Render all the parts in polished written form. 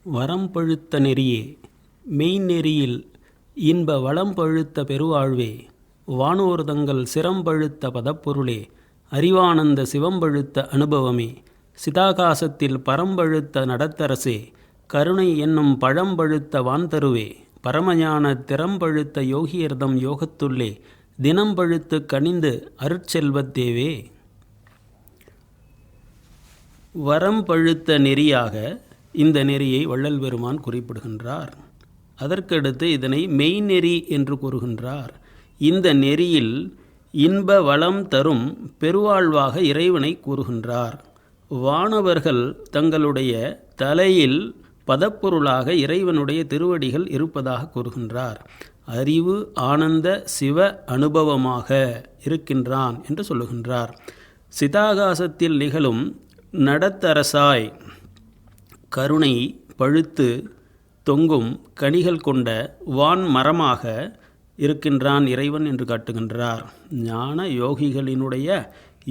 வரம் பழுத்த நெறியே, மெய்நெறியில் இன்ப வளம் பழுத்த பெருவாழ்வே, வானோர் தங்கள் சிரம்பழுத்த பதப்பொருளே, அறிவானந்த சிவம்பழுத்த அனுபவமே, சிதாகாசத்தில் பரம்பழுத்த நடத்தரசே, கருணை என்னும் பழம்பழுத்த வான்தருவே, பரமஞான திறம்பழுத்த யோகியர்தம் யோகத்துள்ளே, தினம் பழுத்து கனிந்து அருட்செல்வத்தேவே. வரம் பழுத்த நெறியாக இந்த நெறியை வள்ளல் பெருமான் குறிப்பிடுகின்றார். அதற்கடுத்து இதனை மெய்நெறி என்று கூறுகின்றார். இந்த நெறியில் இன்ப வளம் தரும் பெருவாழ்வாக இறைவனை கூறுகின்றார். வானவர்கள் தங்களுடைய தலையில் பதப்பொருளாக இறைவனுடைய திருவடிகள் இருப்பதாக கூறுகின்றார். அறிவு ஆனந்த சிவ அனுபவமாக இருக்கின்றான் என்று சொல்லுகின்றார். சிதாகாசத்தில் நிகழும் நடத்தரசாய் கருணை பழுத்து தொங்கும் கனிகள் கொண்ட வான் மரமாக இருக்கின்றான் இறைவன் என்று காட்டுகின்றார். ஞான யோகிகளினுடைய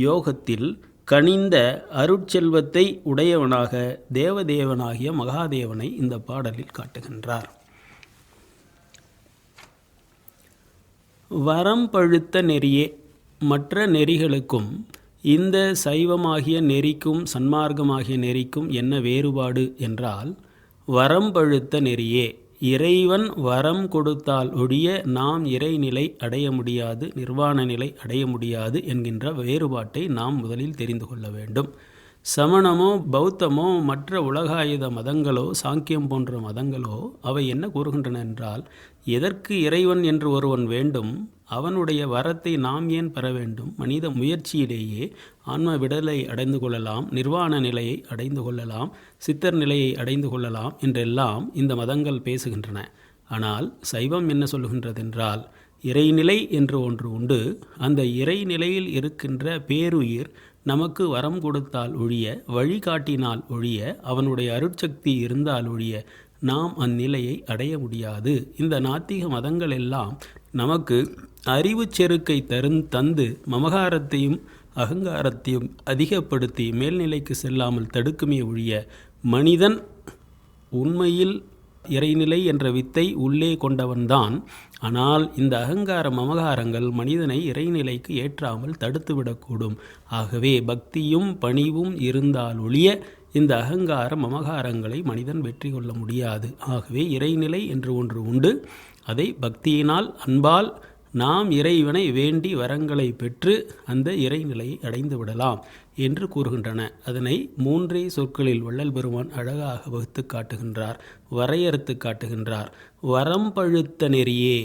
யோகத்தில் கனிந்த அருட்செல்வத்தை உடையவனாக தேவதேவனாகிய மகாதேவனை இந்த பாடலில் காட்டுகின்றார். வரம் பழுத்த நெறியே, மற்ற நெறிகளுக்கும் இந்த சைவமாகிய நெறிக்கும் சன்மார்க்கமாகிய நெறிக்கும் என்ன வேறுபாடு என்றால், வரம் பழுத்த நெறியே, இறைவன் வரம் கொடுத்தால் ஒழிய நாம் இறைநிலை அடைய முடியாது, நிர்வாண நிலை அடைய முடியாது என்கின்ற வேறுபாட்டை நாம் முதலில் தெரிந்து கொள்ள வேண்டும். சமணமோ பௌத்தமோ மற்ற உலகாயுத மதங்களோ சாங்கியம் போன்ற மதங்களோ அவை என்ன கூறுகின்றன என்றால், எதற்கு இறைவன் என்று ஒருவன் வேண்டும், அவனுடைய வரத்தை நாம் ஏன் பெற வேண்டும், மனித முயற்சியிலேயே ஆன்ம விடலை அடைந்து கொள்ளலாம், நிர்வாண நிலையை அடைந்து கொள்ளலாம், சித்தர் நிலையை அடைந்து கொள்ளலாம் என்றெல்லாம் இந்த மதங்கள் பேசுகின்றன. ஆனால் சைவம் என்ன சொல்லுகின்றதென்றால், இறைநிலை என்று ஒன்று உண்டு. அந்த இறைநிலையில் இருக்கின்ற பேருயிர் நமக்கு வரம் கொடுத்தால் ஒழிய, வழிகாட்டினால் ஒழிய, அவனுடைய அருட்சக்தி இருந்தால் ஒழிய நாம் அந்நிலையை அடைய முடியாது. இந்த நாத்திக மதங்கள் எல்லாம் நமக்கு அறிவு செருக்கை தந்து மமகாரத்தையும் அகங்காரத்தையும் அதிகப்படுத்தி மேல்நிலைக்கு செல்லாமல் தடுக்குமே ஒழிய, மனிதன் உண்மையில் இறைநிலை என்ற வித்தை உள்ளே கொண்டவன்தான். ஆனால் இந்த அகங்கார மமகாரங்கள் மனிதனை இறைநிலைக்கு ஏற்றாமல் தடுத்துவிடக்கூடும். ஆகவே பக்தியும் பணிவும் இருந்தால் ஒழிய இந்த அகங்கார மமகாரங்களை மனிதன் வெற்றி கொள்ள முடியாது. ஆகவே இறைநிலை என்று ஒன்று உண்டு. அதை பக்தியினால் அன்பால் நாம் இறைவனை வேண்டி வரங்களை பெற்று அந்த இறைநிலையை அடைந்து விடலாம் என்று கூறுகின்றன. அதனை மூன்றே சொற்களில் வள்ளல் பெருமான் அழகாக வகுத்து காட்டுகின்றார், வரையறுத்து காட்டுகின்றார். வரம் பழுத்த நெறியே.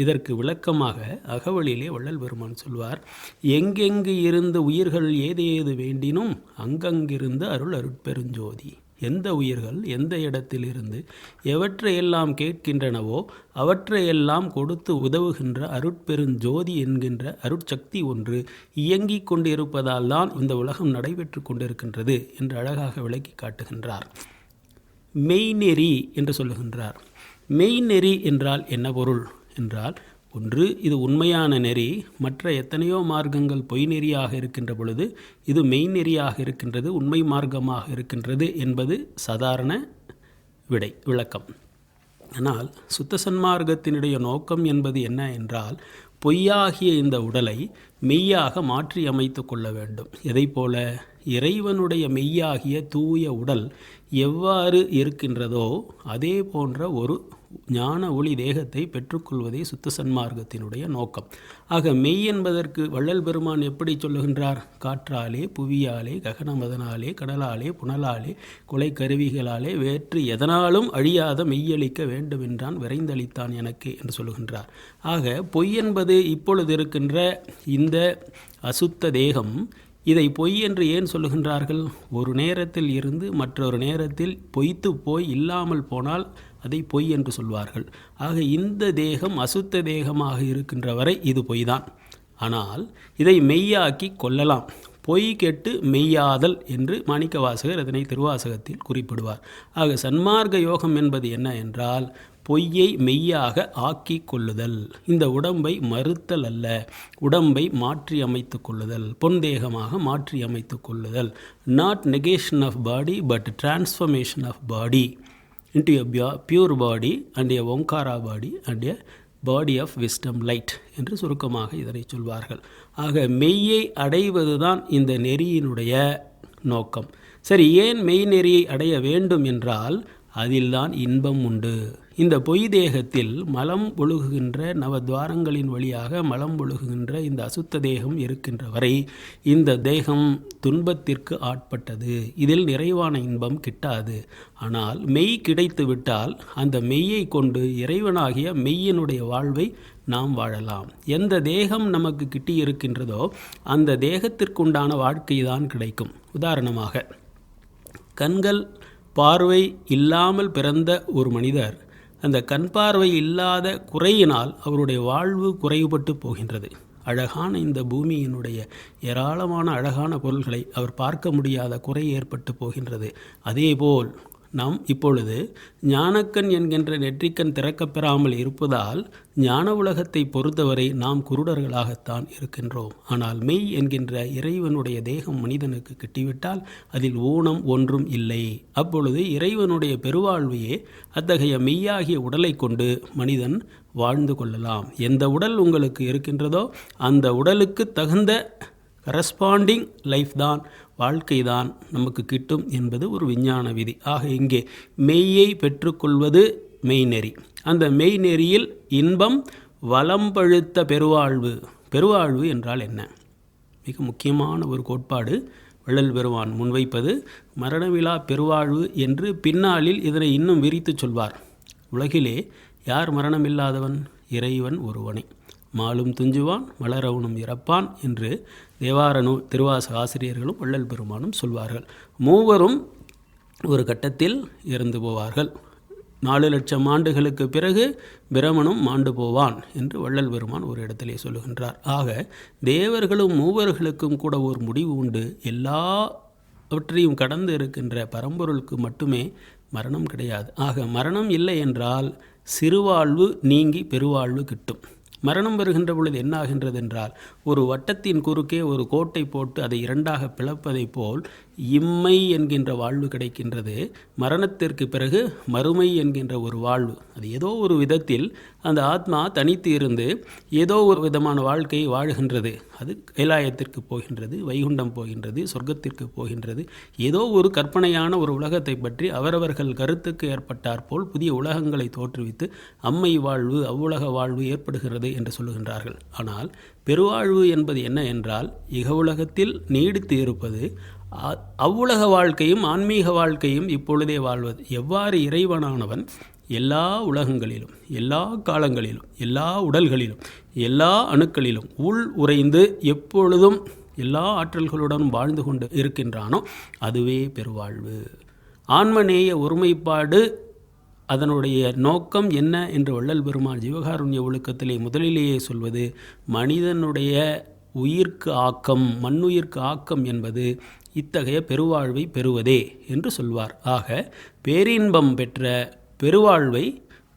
இதற்கு விளக்கமாக அகவலிலே வள்ளல் பெருமான் சொல்வார், எங்கெங்கு இருந்து உயிர்கள் ஏதேது வேண்டினும் அங்கங்கிருந்து அருள் அருட்பெருஞ்சோதி. எந்த உயிர்கள் எந்த இடத்திலிருந்து எவற்றையெல்லாம் கேட்கின்றனவோ அவற்றையெல்லாம் கொடுத்து உதவுகின்ற அருட்பெருஞ்சோதி என்கின்ற அருட்சக்தி ஒன்று இயங்கிக் கொண்டிருப்பதால் தான் இந்த உலகம் நடைபெற்று கொண்டிருக்கின்றது என்று அழகாக விளக்கி காட்டுகின்றார். மெய்நெறி என்று சொல்லுகின்றார். மெய்நெறி என்றால் என்ன பொருள் என்றால், ஒன்று இது உண்மையான நெறி, மற்ற எத்தனையோ மார்க்கங்கள் பொய் நெறியாக இருக்கின்ற பொழுது இது மெய்நெறியாக இருக்கின்றது, உண்மை மார்க்கமாக இருக்கின்றது என்பது சாதாரண விளக்கம். ஆனால் சுத்த சன்மார்க்கத்தினுடைய நோக்கம் என்பது என்ன என்றால், பொய்யாகிய இந்த உடலை மெய்யாக மாற்றி அமைத்து கொள்ள வேண்டும். எதைப்போல, இறைவனுடைய மெய்யாகிய தூய உடல் எவ்வாறு இருக்கின்றதோ அதே போன்ற ஒரு ஞான ஒளி தேகத்தை பெற்றுக்கொள்வதே சுத்த சன்மார்க்கத்தினுடைய நோக்கம். ஆக மெய் என்பதற்கு வள்ளல் பெருமான் எப்படி சொல்லுகின்றார்? காற்றாலே, புவியாலே, ககனமதனாலே, கடலாலே, புனலாலே, கொலை கருவிகளாலே, வேற்று எதனாலும் அழியாத மெய்யளிக்க வேண்டும் என்றான், விரைந்தளித்தான் எனக்கு என்று சொல்லுகின்றார். ஆக பொய் என்பது இப்பொழுது இருக்கின்ற இந்த அசுத்த தேகம். இதை பொய் என்று ஏன் சொல்லுகின்றார்கள்? ஒரு நேரத்தில் இருந்து மற்றொரு நேரத்தில் பொய்த்து போய் இல்லாமல் போனால் அதை பொய் என்று சொல்வார்கள். ஆக இந்த தேகம் அசுத்த தேகமாக இருக்கின்ற வரை இது பொய்தான். ஆனால் இதை மெய்யாக்கி கொள்ளலாம். பொய் கெட்டு மெய்யாதல் என்று மாணிக்கவாசகர் அதனை திருவாசகத்தில் குறிப்பிடுவார். ஆக சன்மார்க்க யோகம் என்பது என்ன என்றால், பொய்யை மெய்யாக ஆக்கி கொள்ளுதல். இந்த உடம்பை மறுத்தல் அல்ல, உடம்பை மாற்றி அமைத்து கொள்ளுதல், பொன்தேகமாக மாற்றி அமைத்து கொள்ளுதல். Not negation of body but transformation of body. into a pure body and a Omkara body and a body of wisdom light என்று சுருக்கமாக இதனை சொல்வார்கள். ஆக மெய்யை அடைவதுதான் இந்த நெறியினுடைய நோக்கம். சரி, ஏன் மெய் நெறியை அடைய வேண்டும் என்றால் அதில்தான் இன்பம் உண்டு. இந்த பொய் தேகத்தில் மலம் ஒழுகுகின்ற நவத்வாரங்களின் வழியாக மலம் ஒழுகுகின்ற இந்த அசுத்த தேகம் இருக்கின்ற வரை இந்த தேகம் துன்பத்திற்கு ஆட்பட்டது. இதில் நிறைவான இன்பம் கிட்டாது. ஆனால் மெய் கிடைத்து விட்டால் அந்த மெய்யை கொண்டு இறைவனாகிய மெய்யினுடைய வாழ்வை நாம் வாழலாம். எந்த தேகம் நமக்கு கிட்டி இருக்கின்றதோ அந்த தேகத்திற்குண்டான வாழ்க்கை தான் கிடைக்கும். உதாரணமாக, கண்கள் பார்வை இல்லாமல் பிறந்த ஒரு மனிதர் அந்த கண் பார்வை இல்லாத குறையினால் அவருடைய வாழ்வு குறைபட்டு போகின்றது. அழகான இந்த பூமியினுடைய ஏராளமான அழகான பொருள்களை அவர் பார்க்க முடியாத குறை ஏற்பட்டு போகின்றது. அதேபோல் நாம் இப்பொழுது ஞானக்கண் என்கின்ற நெற்றிக்கண் திறக்கப்பெறாமல் இருப்பதால் ஞான உலகத்தை பொறுத்தவரை நாம் குருடர்களாகத்தான் இருக்கின்றோம். ஆனால் மெய் என்கின்ற இறைவனுடைய தேகம் மனிதனுக்கு கிட்டிவிட்டால் அதில் ஊனம் ஒன்றும் இல்லை. அப்பொழுது இறைவனுடைய பெருவாழ்வையே அத்தகைய மெய்யாகிய உடலை கொண்டு மனிதன் வாழ்ந்து கொள்ளலாம். எந்த உடல் உங்களுக்கு இருக்கின்றதோ அந்த உடலுக்கு தகுந்த கரஸ்பாண்டிங் லைஃப் தான், வாழ்க்கை தான் நமக்கு கிட்டும் என்பது ஒரு விஞ்ஞான விதி. ஆக இங்கே மெய்யை பெற்றுக்கொள்வது மெய்நெறி. அந்த மெய்நெறியில் இன்பம் வளம் பழுத்த பெருவாழ்வு. பெருவாழ்வு என்றால் என்ன? மிக முக்கியமான ஒரு கோட்பாடு வள்ளல் பெருமான் முன்வைப்பது மரணமிலா பெருவாழ்வு என்று பின்னாளில் இதனை இன்னும் விரித்து சொல்வார். உலகிலே யார் மரணமில்லாதவன்? இறைவன் ஒருவனே. மாலும் துஞ்சுவான் மலரவனும் இறப்பான் என்று தேவார திருவாசக ஆசிரியர்களும் வள்ளல் பெருமானும் சொல்வார்கள். மூவரும் ஒரு கட்டத்தில் இறந்து போவார்கள். 4 லட்சம் ஆண்டுகளுக்கு பிறகு பிரமனும் மாண்டு போவான் என்று வள்ளல் பெருமான் ஒரு இடத்திலே சொல்லுகின்றார். ஆக தேவர்களும் மூவர்களுக்கும் கூட ஒரு முடிவு உண்டு. எல்லாவற்றையும் கடந்து இருக்கின்ற பரம்பொருளுக்கு மட்டுமே மரணம் கிடையாது. ஆக மரணம் இல்லை என்றால் சிறுவாழ்வு நீங்கி பெருவாழ்வு கிட்டும். மரணம் வருகின்ற பொழுது என்ன ஆகின்றது என்றால், ஒரு வட்டத்தின் குறுக்கே ஒரு கோட்டை போட்டு அதை இரண்டாக பிளப்பதைப் போல் இம்மை என்கின்ற வாழ்வு கிடைக்கின்றது. மரணத்திற்கு பிறகு மறுமை என்கின்ற ஒரு வாழ்வு. அது ஏதோ ஒரு விதத்தில் அந்த ஆத்மா தனித்து இருந்து ஏதோ ஒரு விதமான வாழ்க்கையை வாழுகின்றது. அது கைலாயத்திற்கு போகின்றது, வைகுண்டம் போகின்றது, சொர்க்கத்திற்கு போகின்றது. ஏதோ ஒரு கற்பனையான ஒரு உலகத்தை பற்றி அவரவர்கள் கருத்துக்கு ஏற்பட்டாற்போல் புதிய உலகங்களை தோற்றுவித்து அம்மை வாழ்வு அவ்வுலக வாழ்வு ஏற்படுகிறது என்று சொல்லுகின்றார்கள். ஆனால் பெருவாழ்வு என்பது என்ன என்றால், இக உலகத்தில் நீடித்து இருப்பது, அவ்வுலக வாழ்க்கையும் ஆன்மீக வாழ்க்கையும் இப்பொழுதே வாழ்வது. எவ்வாறு இறைவனானவன் எல்லா உலகங்களிலும் எல்லா காலங்களிலும் எல்லா உடல்களிலும் எல்லா அணுக்களிலும் உள் உறைந்து எப்பொழுதும் எல்லா ஆற்றல்களுடன் வாழ்ந்து கொண்டு இருக்கின்றானோ அதுவே பெருவாழ்வு. ஆன்மநேய ஒருமைப்பாடு அதனுடைய நோக்கம் என்ன என்று வள்ளல் பெருமான் ஜீவகாருண்ய ஒழுக்கத்திலே முதலிலேயே சொல்வது, மனிதனுடைய உயிர்க்கு ஆக்கம், மண்ணுயிர்க்கு ஆக்கம் என்பது இத்தகைய பெருவாழ்வை பெறுவதே என்று சொல்வார். ஆக பேரின்பம் பெற்ற பெருவாழ்வை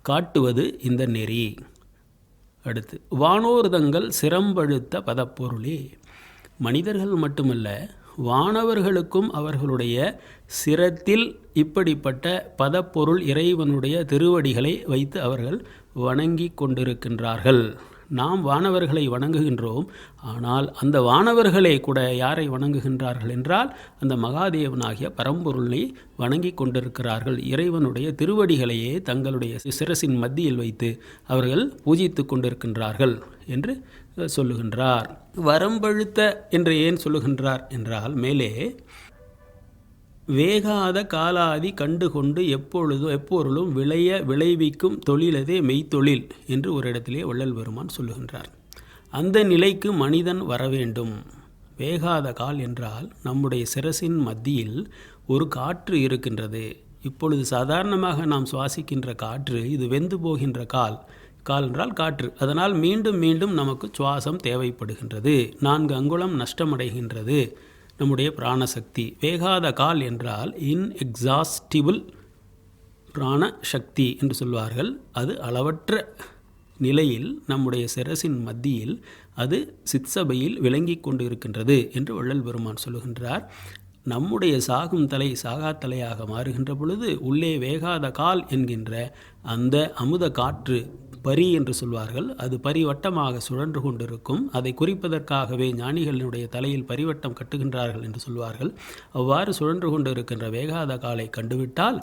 காட்டுவது இந்த நெறி. அடுத்து, வானோர்தங்கள் சிரம்பழுத்த பதப்பொருளே. மனிதர்கள் மட்டுமல்ல, வானவர்களுக்கும் அவர்களுடைய சிரத்தில் இப்படிப்பட்ட பதப்பொருள் இறைவனுடைய திருவடிகளை வைத்து அவர்கள் வணங்கி கொண்டிருக்கின்றார்கள். நாம் வானவர்களை வணங்குகின்றோம். ஆனால் அந்த வானவர்களே கூட யாரை வணங்குகின்றார்கள் என்றால் அந்த மகாதேவனாகிய பரம்பொருளை வணங்கி கொண்டிருக்கிறார்கள். இறைவனுடைய திருவடிகளையே தங்களுடைய சிரசின் மத்தியில் வைத்து அவர்கள் பூஜித்து கொண்டிருக்கின்றார்கள் என்று சொல்லுகின்றார். வரம்பழுத்த என்று ஏன் சொல்லுகின்றார் என்றால், மேலே வேகாத காலாதி கண்டு கொண்டு எப்பொருளும் விளைவிக்கும் தொழிலதே மெய்த்தொழில் என்று ஒரு இடத்திலே வள்ளல் பெருமான் சொல்லுகின்றார். அந்த நிலைக்கு மனிதன் வர வேண்டும். வேகாத கால் என்றால் நம்முடைய சிரசின் மத்தியில் ஒரு காற்று இருக்கின்றது. இப்பொழுது சாதாரணமாக நாம் சுவாசிக்கின்ற காற்று, இது வெந்து போகின்ற கால் என்றால் காற்று. அதனால் மீண்டும் மீண்டும் நமக்கு சுவாசம் தேவைப்படுகின்றது. 4 அங்குலம் நஷ்டமடைகின்றது நம்முடைய பிராணசக்தி. வேகாத கால் என்றால் இன்எக்ஸாஸ்டிபிள் பிராணசக்தி என்று சொல்வார்கள். அது அளவற்ற நிலையில் நம்முடைய சிரசின் மத்தியில் அது சிற்சபையில் விளங்கி கொண்டு இருக்கின்றது என்று வள்ளல் பெருமான் சொல்லுகின்றார். நம்முடைய சாகும் தலை சாகா தலையாக மாறுகின்ற பொழுது உள்ளே வேகாத கால் என்கின்ற அந்த அமுத காற்று பரி என்று சொல்வார்கள். அது பரிவட்டமாக சுழன்று கொண்டிருக்கும். அதை குறிப்பதற்காகவே ஞானிகளினுடைய தலையில் பரிவட்டம் கட்டுகின்றார்கள் என்று சொல்வார்கள். அவ்வாறு சுழன்று கொண்டிருக்கின்ற வேகாத காலை கண்டுவிட்டால்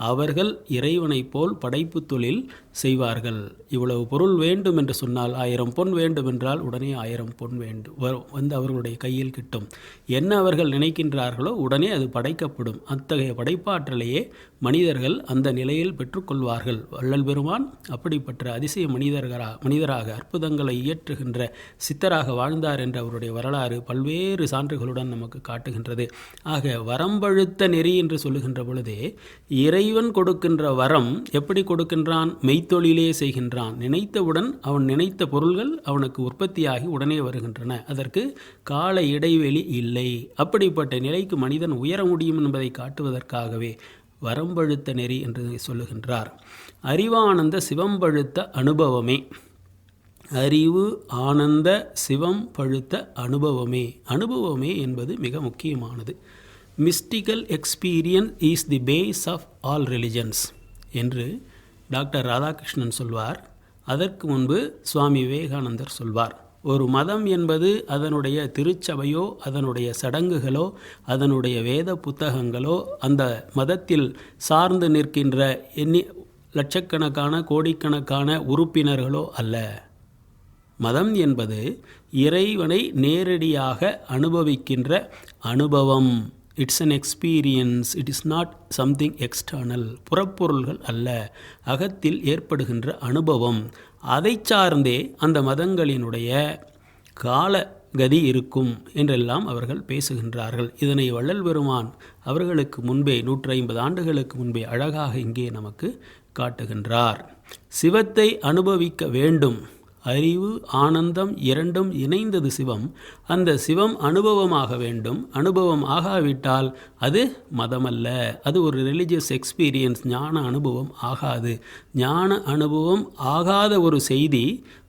அவர்கள் இறைவனைப் போல் படைப்பு தொழில் செய்வார்கள். இவ்வளவு பொருள் வேண்டும் என்று சொன்னால் 1000 பொன் வேண்டும் என்றால் உடனே 1000 பொன் வந்து அவர்களுடைய கையில் கிட்டும். என்ன அவர்கள் நினைக்கின்றார்களோ உடனே அது படைக்கப்படும். அத்தகைய படைப்பாற்றலையே மனிதர்கள் அந்த நிலையில் பெற்றுக்கொள்வார்கள். வள்ளல் பெருமான் அப்படிப்பட்ட அதிசய மனிதராக அற்புதங்களை இயற்றுகின்ற சித்தராக வாழ்ந்தார் என்ற அவருடைய வரலாறு பல்வேறு சான்றுகளுடன் நமக்கு காட்டுகின்றது. ஆக வரம்பழுத்த நெறி என்று சொல்லுகின்ற பொழுதே இறைவன் கொடுக்கின்ற வரம் எப்படி கொடுக்கின்றான்? மெய்த்தொழிலே செய்கின்றான். நினைத்தவுடன் அவன் நினைத்த பொருள்கள் அவனுக்கு உற்பத்தியாகி உடனே வருகின்றன. அதற்கு கால இடைவெளி இல்லை. அப்படிப்பட்ட நிலைக்கு மனிதன் உயர முடியும் என்பதை காட்டுவதற்காகவே வரம்பழுத்த நெறி என்று சொல்லுகின்றார். அறிவானந்த சிவம்பழுத்த அனுபவமே. அறிவு ஆனந்த சிவம் பழுத்த அனுபவமே. அனுபவமே என்பது மிக முக்கியமானது. Mystical experience is the base of all religions என்று டாக்டர் ராதாகிருஷ்ணன் சொல்வார். அதற்கு முன்பு சுவாமி விவேகானந்தர் சொல்வார். ஒரு மதம் என்பது அதனுடைய திருச்சபையோ அதனுடைய சடங்குகளோ அதனுடைய வேத புத்தகங்களோ அந்த மதத்தில் சார்ந்து நிற்கின்ற லட்சக்கணக்கான கோடிக்கணக்கான உறுப்பினர்களோ அல்ல. மதம் என்பது இறைவனை நேரடியாக அனுபவிக்கின்ற அனுபவம். It's an experience. It is not something external. புறப்பொருள்கள் அல்ல, அகத்தில் ஏற்படுகின்ற அனுபவம். அதை சார்ந்தே அந்த மதங்களினுடைய கால கதி இருக்கும் என்றெல்லாம் அவர்கள் பேசுகின்றார்கள். இதனை வள்ளல் பெருமான் அவர்களுக்கு முன்பே 150 ஆண்டுகளுக்கு முன்பே அழகாக இங்கே நமக்கு காட்டுகின்றார். சிவத்தை அனுபவிக்க வேண்டும். அறிவு ஆனந்தம் இரண்டும் இணைந்தது சிவம். அந்த சிவம் அனுபவமாக வேண்டும். அனுபவம் ஆகாவிட்டால் அது மதமல்ல, அது ஒரு ரிலிஜியஸ் எக்ஸ்பீரியன்ஸ். ஞான அனுபவம் ஆகாது. ஞான அனுபவம் ஆகாத ஒரு செய்தி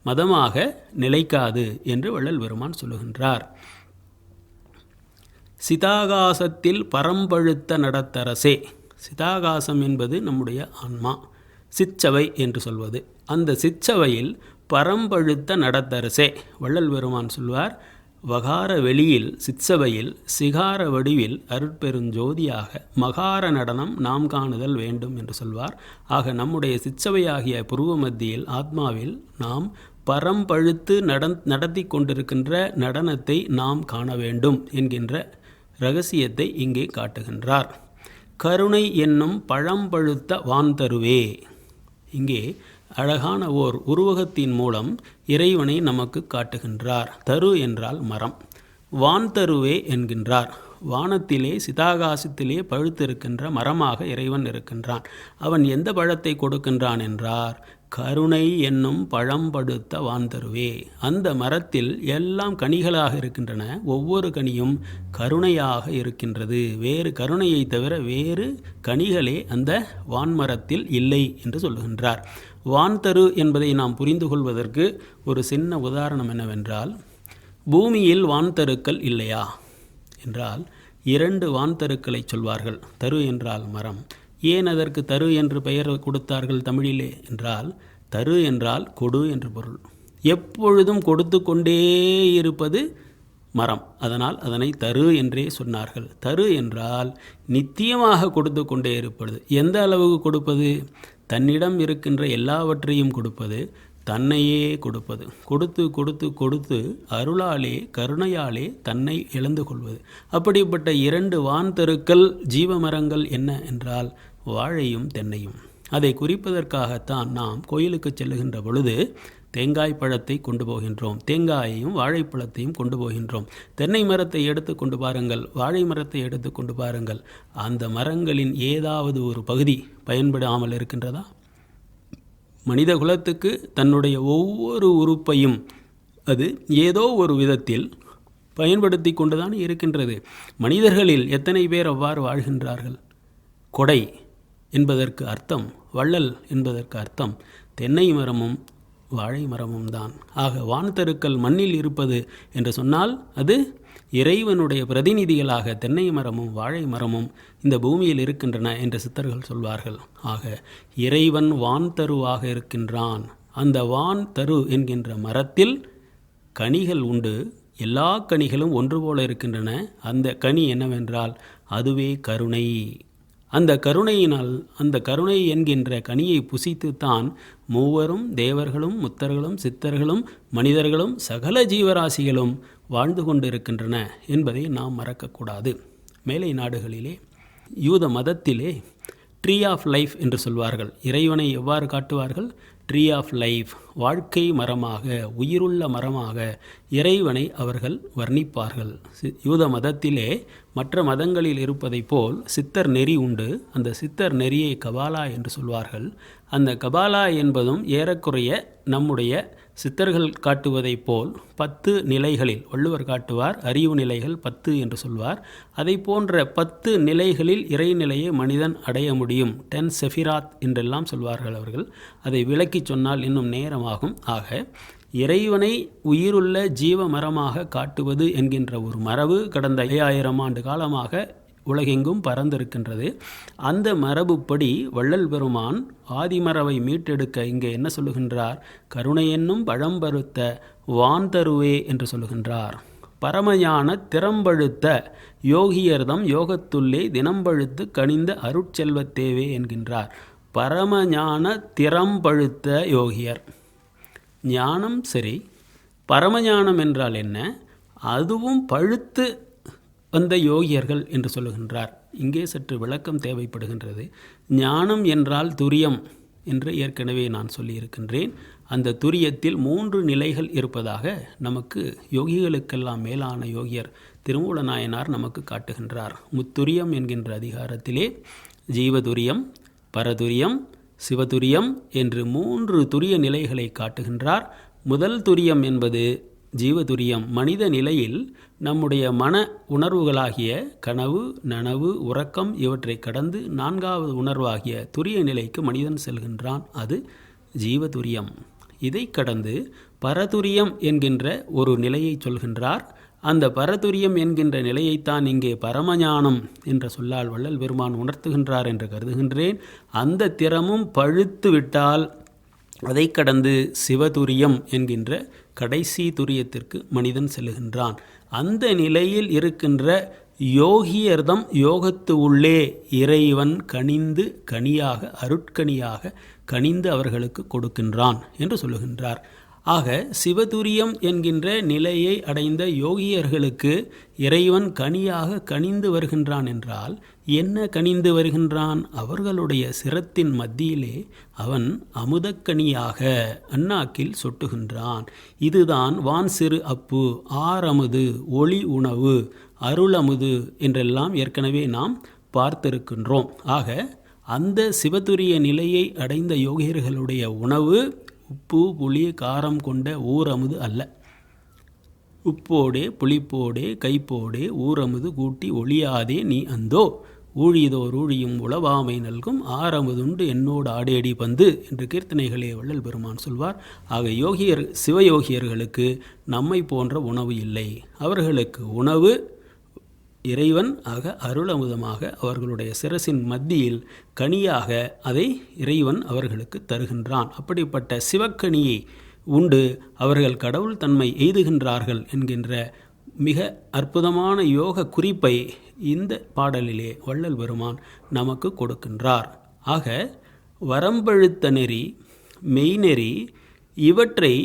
மதமாக நிலைக்காது என்று வள்ளல் பெருமான் சொல்லுகின்றார். சிதாகாசத்தில் பரம்பழுத்த நடத்தரசே. சிதாகாசம் என்பது நம்முடைய ஆன்மா, சிற்சபை என்று சொல்வது. அந்த சிற்சபையில் பரம்பழுத்த நடத்தரசே. வள்ளல் பெருமான் சொல்வார், வகார வெளியில் சிற்சபையில் சிகார வடிவில் அருட்பெருஞ்சோதியாக மகார நடனம் நாம் காணுதல் வேண்டும் என்று சொல்வார். ஆக நம்முடைய சிற்சபையாகிய புருவ மத்தியில் ஆத்மாவில் நாம் பரம்பழுத்து நடத்தி கொண்டிருக்கின்ற நடனத்தை நாம் காண வேண்டும் என்கின்ற இரகசியத்தை இங்கே காட்டுகின்றார். கருணை என்னும் பழம்பழுத்த வான்தருவே. இங்கே அழகான ஓர் உருவகத்தின் மூலம் இறைவனை நமக்கு காட்டுகின்றார். தரு என்றால் மரம். வான்தருவே என்கின்றார். வானத்திலே சிதாகாசத்திலே பழுத்திருக்கின்ற மரமாக இறைவன் இருக்கின்றான். அவன் எந்த பழத்தை கொடுக்கின்றான் என்றார், கருணை என்னும் பழம்படுத்த வான்தருவே. அந்த மரத்தில் எல்லாம் கனிகளாக இருக்கின்றன. ஒவ்வொரு கனியும் கருணையாக இருக்கின்றது. வேறு கருணையை தவிர வேறு கனிகளே அந்த வான்மரத்தில் இல்லை என்று சொல்லுகின்றார். வான்தரு என்பதை நாம் புரிந்து கொள்வதற்கு ஒரு சின்ன உதாரணம் என்னவென்றால், பூமியில் வான்தருக்கள் இல்லையா என்றால் 2 வான்தருக்களை சொல்வார்கள். தரு என்றால் மரம். ஏன் அதற்கு தரு என்று பெயர் கொடுத்தார்கள் தமிழிலே என்றால், தரு என்றால் கொடு என்று பொருள். எப்பொழுதும் கொடுத்து கொண்டே இருப்பது மரம். அதனால் அதனை தரு என்றே சொன்னார்கள். தரு என்றால் நித்தியமாக கொடுத்து கொண்டே இருப்பது. எந்த அளவுக்கு கொடுப்பது? தன்னிடம் இருக்கின்ற எல்லாவற்றையும் கொடுப்பது, தன்னையே கொடுப்பது. கொடுத்து கொடுத்து கொடுத்து அருளாலே கருணையாலே தன்னை இழந்து கொள்வது. அப்படிப்பட்ட 2 வான்தருக்கள் ஜீவமரங்கள் என்ன என்றால் வாழையும் தென்னையும். அதை குறிப்பதற்காகத்தான் நாம் கோயிலுக்கு செல்லுகின்ற பொழுது தேங்காய் பழத்தை கொண்டு போகின்றோம். தேங்காயையும் வாழைப்பழத்தையும் கொண்டு போகின்றோம். தென்னை மரத்தை எடுத்து கொண்டு பாருங்கள், வாழை மரத்தை எடுத்து கொண்டு பாருங்கள். அந்த மரங்களின் ஏதாவது ஒரு பகுதி பயன்படாமல் இருக்கின்றதா? மனித குலத்துக்கு தன்னுடைய ஒவ்வொரு உறுப்பையும் அது ஏதோ ஒரு விதத்தில் பயன்படுத்தி கொண்டுதான் இருக்கின்றது. மனிதர்களில் எத்தனை பேர் அவ்வாறு வாழ்கின்றார்கள்? கொடை என்பதற்கு அர்த்தம், வள்ளல் என்பதற்கு அர்த்தம் தென்னை மரமும் வாழை மரமும் தான். ஆக வான்தருக்கள் மண்ணில் இருப்பது என்று சொன்னால் அது இறைவனுடைய பிரதிநிதிகளாக தென்னை மரமும் வாழை மரமும் இந்த பூமியில் இருக்கின்றன என்று சித்தர்கள் சொல்வார்கள். ஆக இறைவன் வான் தருவாக இருக்கின்றான். அந்த வான் தரு என்கின்ற மரத்தில் கனிகள் உண்டு. எல்லா கனிகளும் ஒன்று போல இருக்கின்றன. அந்த கனி என்னவென்றால் அதுவே கருணை. அந்த கருணையினால் அந்த கருணை என்கின்ற கனியை புசித்துத்தான் மூவரும் தேவர்களும் முத்தர்களும் சித்தர்களும் மனிதர்களும் சகல ஜீவராசிகளும் வாழ்ந்து கொண்டிருக்கின்றன என்பதை நாம் மறக்கக்கூடாது. மேலை நாடுகளிலே யூத மதத்திலே ட்ரீ ஆஃப் லைஃப் என்று சொல்வார்கள். இறைவனை எவ்வாறு காட்டுவார்கள்? ட்ரீ ஆஃப் லைஃப், வாழ்க்கை மரமாக, உயிருள்ள மரமாக இறைவனை அவர்கள் வர்ணிப்பார்கள். யூத மதத்திலே மற்ற மதங்களில் இருப்பதை போல் சித்தர் நெறி உண்டு. அந்த சித்தர் நெறியை கபாலா என்று சொல்வார்கள். அந்த கபாலா என்பதும் ஏறக்குறைய நம்முடைய சித்தர்கள் காட்டுவதைப் போல் 10 நிலைகளில், வள்ளுவர் காட்டுவார் அறிவு நிலைகள் 10 என்று சொல்வார். அதை போன்ற 10 நிலைகளில் இறைநிலையை மனிதன் அடைய முடியும். 10 செஃபிராத் என்றெல்லாம் சொல்வார்கள் அவர்கள். அதை விளக்கி சொன்னால் இன்னும் நேரமாகும். ஆக இறைவனை உயிருள்ள ஜீவ மரமாக காட்டுவது என்கின்ற ஒரு மரபு கடந்த 5000 ஆண்டு காலமாக உலகெங்கும் பறந்திருக்கின்றது. அந்த மரபுப்படி வள்ளல் பெருமான் ஆதிமரபை மீட்டெடுக்க இங்கே என்ன சொல்லுகின்றார்? கருணை என்னும் பழம்பருத்த வான்தருவே என்று சொல்லுகின்றார். பரமஞான திறம்பழுத்த யோகியர்தம் யோகத்துள்ளே தினம்பழுத்து கனிந்த அருட்செல்வத்தேவே என்கின்றார். பரமஞான திறம்பழுத்த யோகியர். ஞானம் சரி, பரமஞானம் என்றால் என்ன? அதுவும் பழுத்து வந்த யோகியர்கள் என்று சொல்லுகின்றார். இங்கே சற்று விளக்கம் தேவைப்படுகின்றது. ஞானம் என்றால் துரியம் என்று ஏற்கனவே நான் சொல்லியிருக்கின்றேன். அந்த துரியத்தில் 3 நிலைகள் இருப்பதாக நமக்கு யோகிகளுக்கெல்லாம் மேலான யோகியர் திருமூல நாயனார் நமக்கு காட்டுகின்றார். முத்துரியம் என்கின்ற அதிகாரத்திலே ஜீவதுரியம், பரதுரியம், சிவதுரியம் என்று 3 துரிய நிலைகளை காட்டுகின்றார். முதல் துரியம் என்பது ஜீவதுரியம். மனித நிலையில் நம்முடைய மன உணர்வுகளாகிய கனவு, நனவு, உறக்கம் இவற்றை கடந்து 4வது உணர்வாகிய துரிய நிலைக்கு மனிதன் செல்கின்றான். அது ஜீவதுரியம். இதை கடந்து பரதுரியம் என்கின்ற ஒரு நிலையை சொல்கின்றார். அந்த பரதுரியம் என்கின்ற நிலையைத்தான் இங்கே பரமஞானம் என்ற சொல்லால் வள்ளல் பெருமான் உணர்த்துகின்றார் என்று கருதுகின்றேன். அந்த திறமும் பழுத்து விட்டால் அதை கடந்து சிவதுரியம் என்கின்ற கடைசி துரியத்திற்கு மனிதன் செல்லுகின்றான். அந்த நிலையில் இருக்கின்ற யோகியர்தம் யோகத்து உள்ளே இறைவன் கனிந்து கனியாக அருட்கனியாக கனிந்து அவர்களுக்கு கொடுக்கின்றான் என்று சொல்லுகின்றார். ஆக சிவதுரியம் என்கின்ற நிலையை அடைந்த யோகியர்களுக்கு இறைவன் கனியாக கனிந்து வருகின்றான் என்றால் என்ன கனிந்து வருகின்றான்? அவர்களுடைய சிரத்தின் மத்தியிலே அவன் அமுதக்கனியாக அண்ணாக்கில் சொட்டுகின்றான். இதுதான் வான் சிறு அப்பு, ஆரமுது, ஒளி உணவு, அருளமுது என்றெல்லாம் ஏற்கனவே நாம் பார்த்திருக்கின்றோம். ஆக அந்த சிவதுரிய நிலையை அடைந்த யோகியர்களுடைய உணவு உப்பு, புளி, காரம் கொண்ட ஊரமுது அல்ல. உப்போடே புளிப்போடே கைப்போடே ஊரமுது கூட்டி ஒளியாதே நீ அந்தோ ஊழிதோர் ஊழியும் உளவாமை நல்கும் ஆரமுதுண்டு என்னோடு ஆடேடி பந்து என்று கீர்த்தனைகளே வள்ளல் பெருமான் சொல்வார். ஆக சிவயோகியர்களுக்கு நம்மை போன்ற உணவு இல்லை. அவர்களுக்கு உணவு இறைவன் ஆக அருளமுதமாக அவர்களுடைய சிரசின் மத்தியில் கனியாக அதை இறைவன் அவர்களுக்கு தருகின்றான். அப்படிப்பட்ட சிவக்கனியை உண்டு அவர்கள் கடவுள் தன்மை எய்துகின்றார்கள் என்கின்ற மிக அற்புதமான யோக குறிப்பை இந்த பாடலிலே வள்ளல் பெருமான் நமக்கு கொடுக்கின்றார். ஆக வரம்பழுத்த நெறி, மெய்நெறி இவற்றை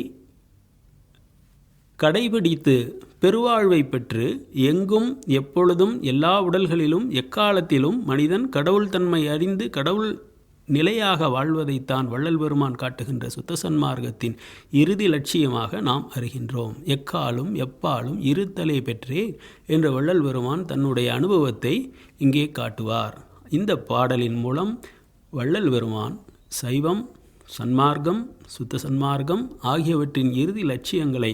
கடைபிடித்து பெருவாழ்வை பெற்று எங்கும் எப்பொழுதும் எல்லா உடல்களிலும் எக்காலத்திலும் மனிதன் கடவுள் தன்மை அறிந்து கடவுள் நிலையாக வாழ்வதைத்தான் வள்ளல் பெருமான் காட்டுகின்ற சுத்த சன்மார்க்கத்தின் இறுதி லட்சியமாக நாம் அறிகின்றோம். எக்காலும் எப்பாலும் இருத்தலை பெற்றே என்ற வள்ளல் பெருமான் தன்னுடைய அனுபவத்தை இங்கே காட்டுவார். இந்த பாடலின் மூலம் வள்ளல் பெருமான் சைவம், சன்மார்க்கம், சுத்த சன்மார்க்கம் ஆகியவற்றின் இறுதி லட்சியங்களை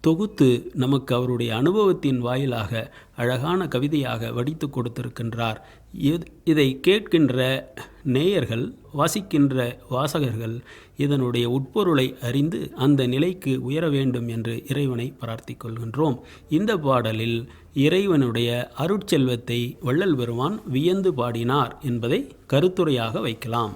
தொகுத்து நமக்கு அவருடைய அனுபவத்தின் வாயிலாக அழகான கவிதையாக வடித்து கொடுத்திருக்கின்றார். இதை கேட்கின்ற நேயர்கள், வாசிக்கின்ற வாசகர்கள் இதனுடைய உட்பொருளை அறிந்து அந்த நிலைக்கு உயர வேண்டும் என்று இறைவனை பிரார்த்திக் கொள்கின்றோம். இந்த பாடலில் இறைவனுடைய அருட்செல்வத்தை வள்ளல் பெருமான் வியந்து பாடினார் என்பதை கருத்துரையாக வைக்கலாம்.